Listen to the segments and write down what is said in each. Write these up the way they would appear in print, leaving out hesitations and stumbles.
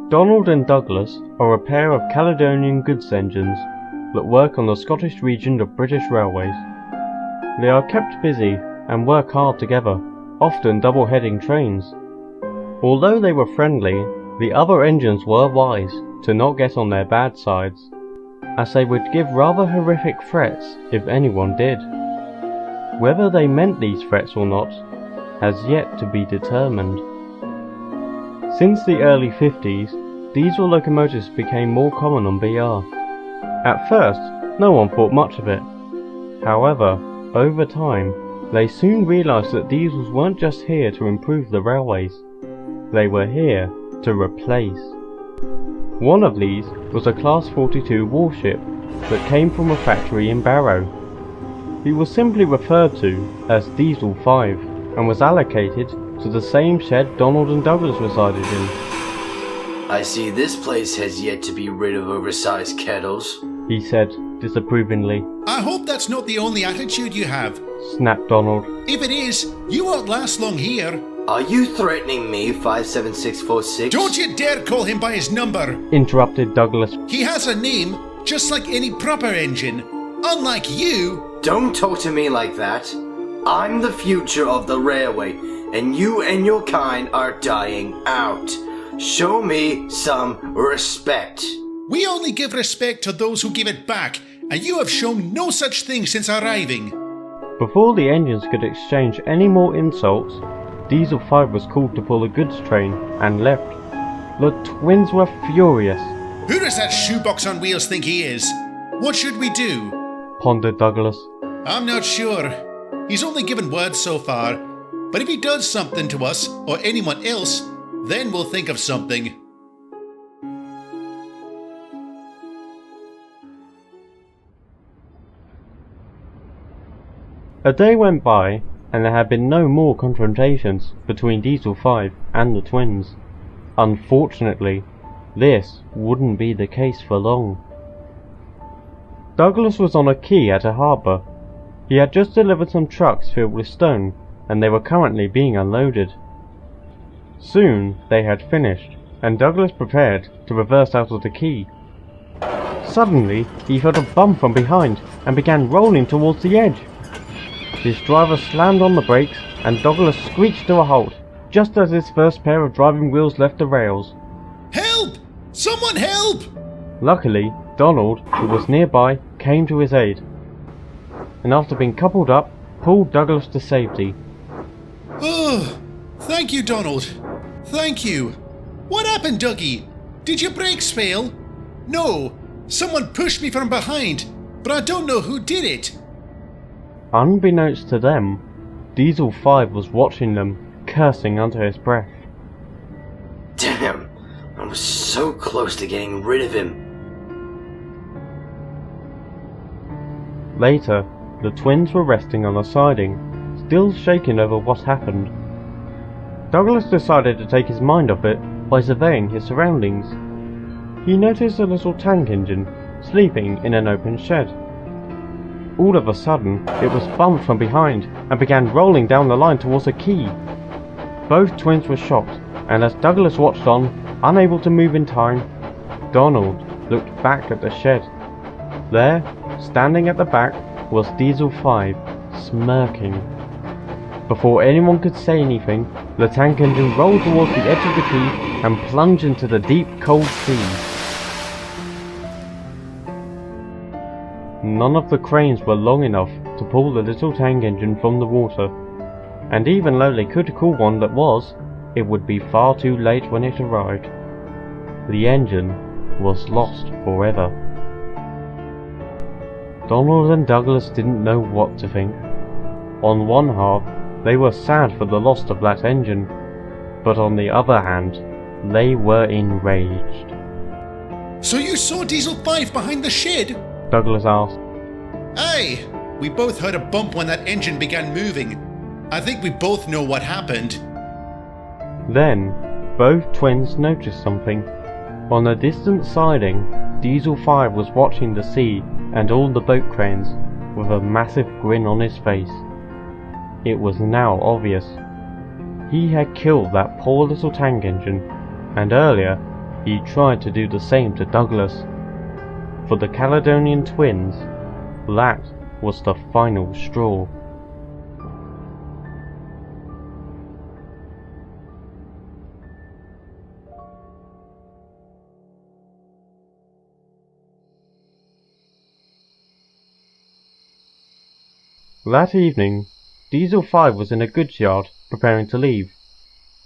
Donald and Douglas are a pair of Caledonian goods engines that work on the Scottish region of British Railways. They are kept busy and work hard together, often double-heading trains. Although they were friendly, the other engines were wise to not get on their bad sides, as they would give rather horrific threats if anyone did. Whether they meant these threats or not has yet to be determined. Since the early 50s, diesel locomotives became more common on BR. At first, no one thought much of it. However, over time, they soon realised that diesels weren't just here to improve the railways, they were here to replace. One of these was a Class 42 warship that came from a factory in Barrow. He was simply referred to as Diesel 5 and was allocated to the same shed Donald and Douglas resided in. I see this place has yet to be rid of oversized kettles, he said disapprovingly. I hope that's not the only attitude you have, snapped Donald. If it is, you won't last long here. Are you threatening me, 57646? Don't you dare call him by his number, interrupted Douglas. He has a name, just like any proper engine. Unlike you. Don't talk to me like that. I'm the future of the railway, and you and your kind are dying out. Show me some respect. We only give respect to those who give it back, and you have shown no such thing since arriving. Before the engines could exchange any more insults, Diesel 5 was called to pull a goods train and left. The twins were furious. Who does that shoebox on wheels think he is? What should we do? Pondered Douglas. I'm not sure. He's only given words so far, but if he does something to us or anyone else, then we'll think of something. A day went by, and there had been no more confrontations between Diesel 5 and the twins. Unfortunately, this wouldn't be the case for long. Douglas was on a quay at a harbour. He had just delivered some trucks filled with stone, and they were currently being unloaded. Soon they had finished, and Douglas prepared to reverse out of the quay. Suddenly, he felt a bump from behind and began rolling towards the edge. His driver slammed on the brakes, and Douglas screeched to a halt, just as his first pair of driving wheels left the rails. Help! Someone help! Luckily, Donald, who was nearby, came to his aid, and after being coupled up, pulled Douglas to safety. Oh, thank you, Donald. Thank you. What happened, Dougie? Did your brakes fail? No, someone pushed me from behind, but I don't know who did it. Unbeknownst to them, Diesel 5 was watching them, cursing under his breath. Damn, I was so close to getting rid of him. Later, the twins were resting on the siding, still shaken over what happened. Douglas decided to take his mind off it by surveying his surroundings. He noticed a little tank engine sleeping in an open shed. All of a sudden, it was bumped from behind and began rolling down the line towards a quay. Both twins were shocked, and as Douglas watched on, unable to move in time, Donald looked back at the shed. There, standing at the back, was Diesel 5, smirking. Before anyone could say anything, the tank engine rolled towards the edge of the quay and plunged into the deep, cold sea. None of the cranes were long enough to pull the little tank engine from the water, and even though they could call one that was, it would be far too late when it arrived. The engine was lost forever. Donald and Douglas didn't know what to think. On one half, they were sad for the loss of that engine, but on the other hand, they were enraged. So you saw Diesel 5 behind the shed? Douglas asked. Aye, we both heard a bump when that engine began moving. I think we both know what happened. Then, both twins noticed something. On a distant siding, Diesel 5 was watching the sea and all the boat cranes with a massive grin on his face. It was now obvious. He had killed that poor little tank engine, and earlier he tried to do the same to Douglas. For the Caledonian twins, that was the final straw. That evening, Diesel 5 was in a goods yard, preparing to leave.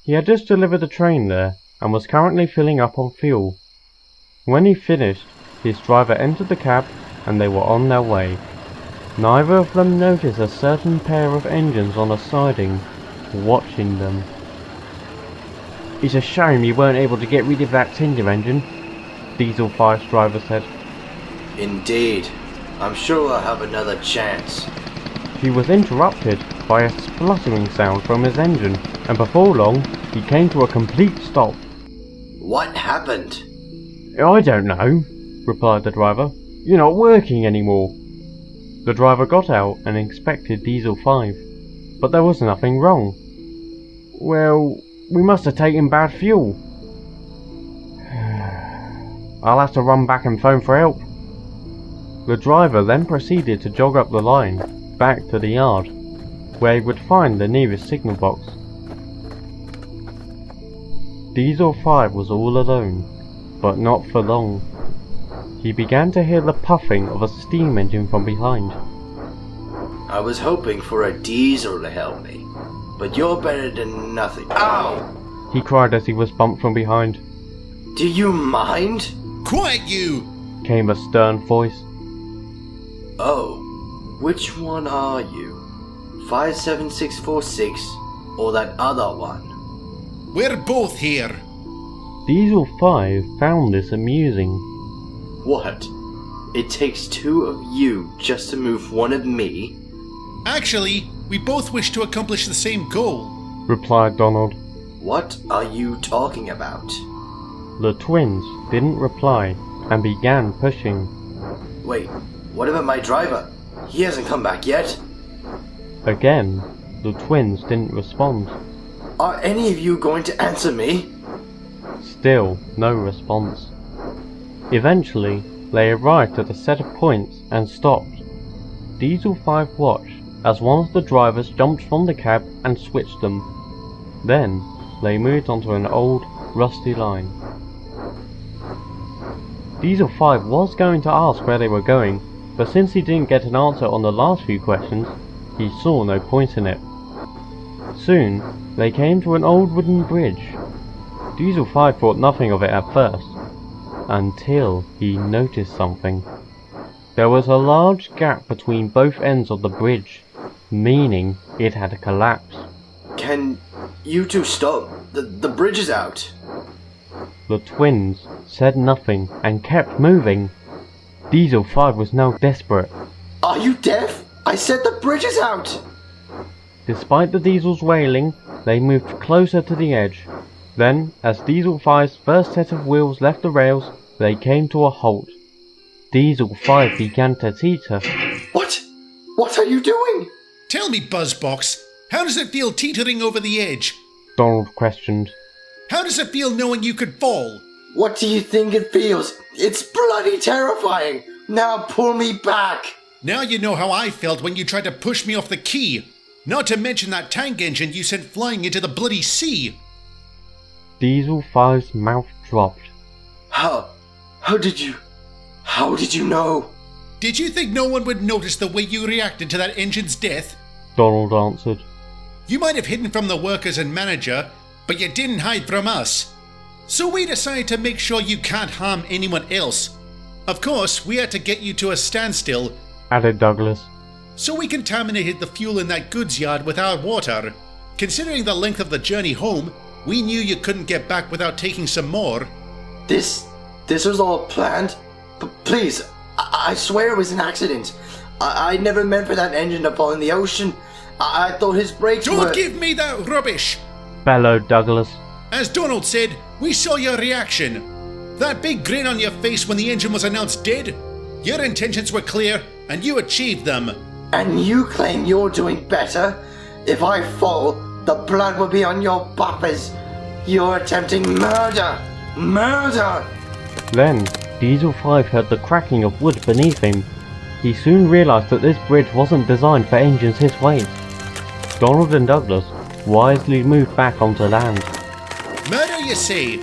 He had just delivered the train there, and was currently filling up on fuel. When he finished, his driver entered the cab, and they were on their way. Neither of them noticed a certain pair of engines on a siding, watching them. "It's a shame you weren't able to get rid of that Tinder engine," Diesel 5's driver said. Indeed. I'm sure I'll have another chance. He was interrupted by a spluttering sound from his engine, and before long, he came to a complete stop. What happened? "I don't know," replied the driver. "You're not working anymore." The driver got out and inspected Diesel 5, but there was nothing wrong. "Well, we must have taken bad fuel. I'll have to run back and phone for help." The driver then proceeded to jog up the line, back to the yard, where he would find the nearest signal box. Diesel 5 was all alone, but not for long. He began to hear the puffing of a steam engine from behind. I was hoping for a diesel to help me, but you're better than nothing. Ow! He cried as he was bumped from behind. Do you mind? Quiet, you! Came a stern voice. Oh, which one are you? 57646 or that other one? We're both here. Diesel 5 found this amusing. What? It takes two of you just to move one of me? Actually, we both wish to accomplish the same goal, replied Donald. What are you talking about? The twins didn't reply and began pushing. Wait, what about my driver? He hasn't come back yet. Again, the twins didn't respond. Are any of you going to answer me? Still no response. Eventually, they arrived at a set of points and stopped. Diesel 5 watched as one of the drivers jumped from the cab and switched them. Then, they moved onto an old, rusty line. Diesel 5 was going to ask where they were going, but since he didn't get an answer on the last few questions, he saw no point in it. Soon, they came to an old wooden bridge. Diesel 5 thought nothing of it at first, until he noticed something. There was a large gap between both ends of the bridge, meaning it had collapsed. Can you two stop? The bridge is out. The twins said nothing and kept moving. Diesel 5 was now desperate. Are you deaf? I said the bridge is out! Despite the Diesel's wailing, they moved closer to the edge. Then, as Diesel 5's first set of wheels left the rails, they came to a halt. Diesel 5 began to teeter. What? What are you doing? Tell me, Buzzbox, how does it feel teetering over the edge? Donald questioned. How does it feel knowing you could fall? What do you think it feels? It's bloody terrifying! Now pull me back! Now you know how I felt when you tried to push me off the quay. Not to mention that tank engine you sent flying into the bloody sea. Diesel 5's mouth dropped. How did you know? Did you think no one would notice the way you reacted to that engine's death? Donald answered. You might have hidden from the workers and manager, but you didn't hide from us. So we decided to make sure you can't harm anyone else. Of course, we had to get you to a standstill, added Douglas. So we contaminated the fuel in that goods yard with our water. Considering the length of the journey home, we knew you couldn't get back without taking some more. This was all planned? Please, I swear it was an accident. I never meant for that engine to fall in the ocean. I thought his brakes were... Don't give me that rubbish! Bellowed Douglas. As Donald said, we saw your reaction. That big grin on your face when the engine was announced dead. Your intentions were clear, and you achieved them. And you claim you're doing better? If I fall, the blood will be on your buffers. You're attempting murder. Murder! Then, Diesel 5 heard the cracking of wood beneath him. He soon realised that this bridge wasn't designed for engines his weight. Donald and Douglas wisely moved back onto land. Murder, you say?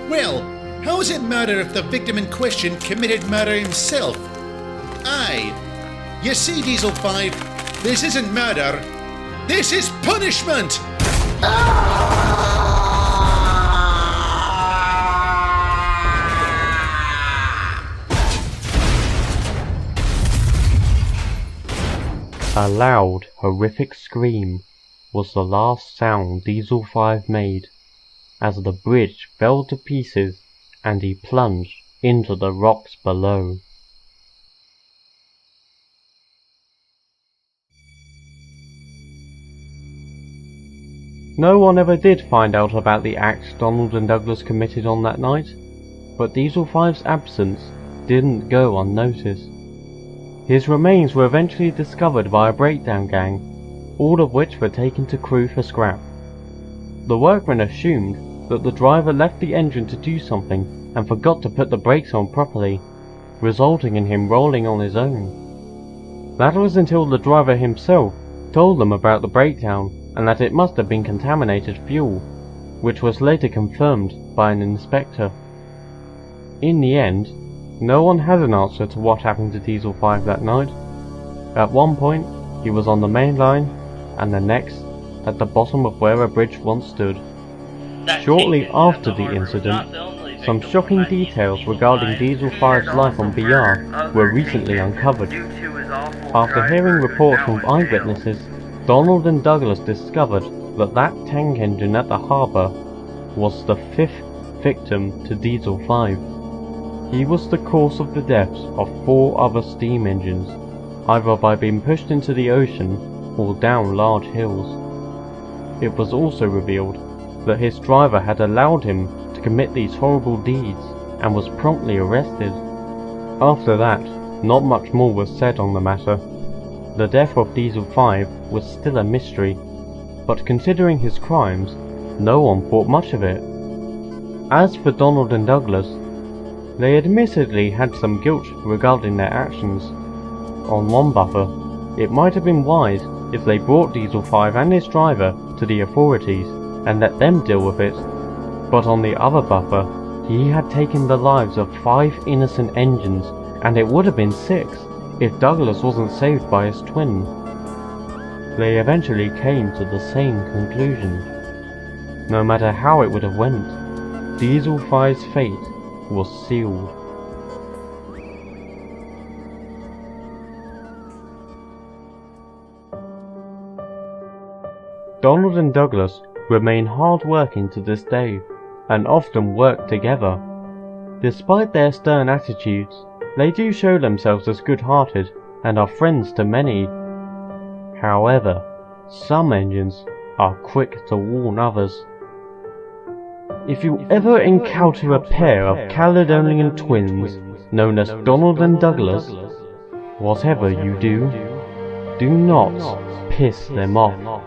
Well, how is it murder if the victim in question committed murder himself? Aye. You see, Diesel 5, this isn't murder. This is punishment! A loud, horrific scream was the last sound Diesel 5 made, as the bridge fell to pieces and he plunged into the rocks below. No one ever did find out about the acts Donald and Douglas committed on that night, but Diesel 5's absence didn't go unnoticed. His remains were eventually discovered by a breakdown gang, all of which were taken to crew for scrap. The workmen assumed that the driver left the engine to do something and forgot to put the brakes on properly, resulting in him rolling on his own. That was until the driver himself told them about the breakdown and that it must have been contaminated fuel, which was later confirmed by an inspector. In the end, no one had an answer to what happened to Diesel 5 that night. At one point, he was on the main line, and the next, at the bottom of where a bridge once stood. Shortly after the incident, some shocking details regarding Diesel 5's life on BR were recently uncovered. After hearing reports from eyewitnesses, Donald and Douglas discovered that that tank engine at the harbour was the 5th victim to Diesel 5. He was the cause of the deaths of 4 other steam engines, either by being pushed into the ocean or down large hills. It was also revealed that his driver had allowed him to commit these horrible deeds and was promptly arrested. After that, not much more was said on the matter. The death of Diesel 5 was still a mystery, but considering his crimes, no one thought much of it. As for Donald and Douglas, they admittedly had some guilt regarding their actions. On one buffer, it might have been wise if they brought Diesel 5 and his driver to the authorities and let them deal with it, but on the other buffer, he had taken the lives of 5 innocent engines, and it would have been 6 if Douglas wasn't saved by his twin. They eventually came to the same conclusion. No matter how it would have went, Diesel 5's fate was sealed. Donald and Douglas remain hard-working to this day, and often work together. Despite their stern attitudes, they do show themselves as good-hearted and are friends to many. However, some engines are quick to warn others. If you ever encounter a pair of Caledonian twins known as Donald and Douglas, whatever you do, do not piss them off.